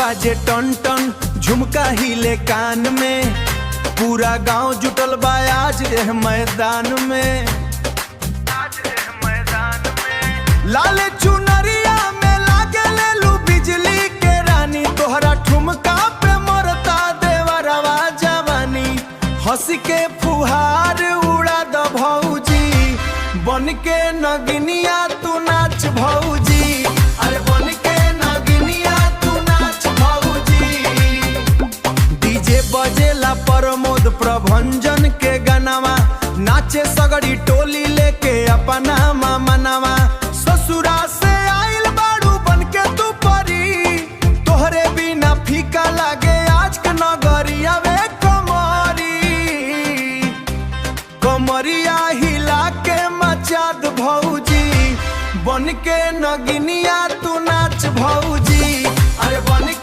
बाजे टन टन, झुमका हिले कान में, पूरा गांव जुटल बा आज एह मैदान में। लाल चुनरिया में लागे लेलू बिजली के रानी, तोहरा ठुमका पे मरता देवरवा जवानी। हंस के फुहार उड़ा द भौजी, बन के नगिनिया तू नाच भौजी, अरे बन के नगिनिया तू नाच भौजी। डीजे बजेला प्रमोद प्रभंजन के गनावा, नाचे सगड़ी टोली लेके अपना मामनावा। ससुरा से आइल बाड़ू बन के तू परी, तोहरे बिना फीका लागे आज के नगरिया वे कमरी। कमरिया हिला के मचाद भौजी, बन के नगिनिया तू नाच भौजी, अरे बन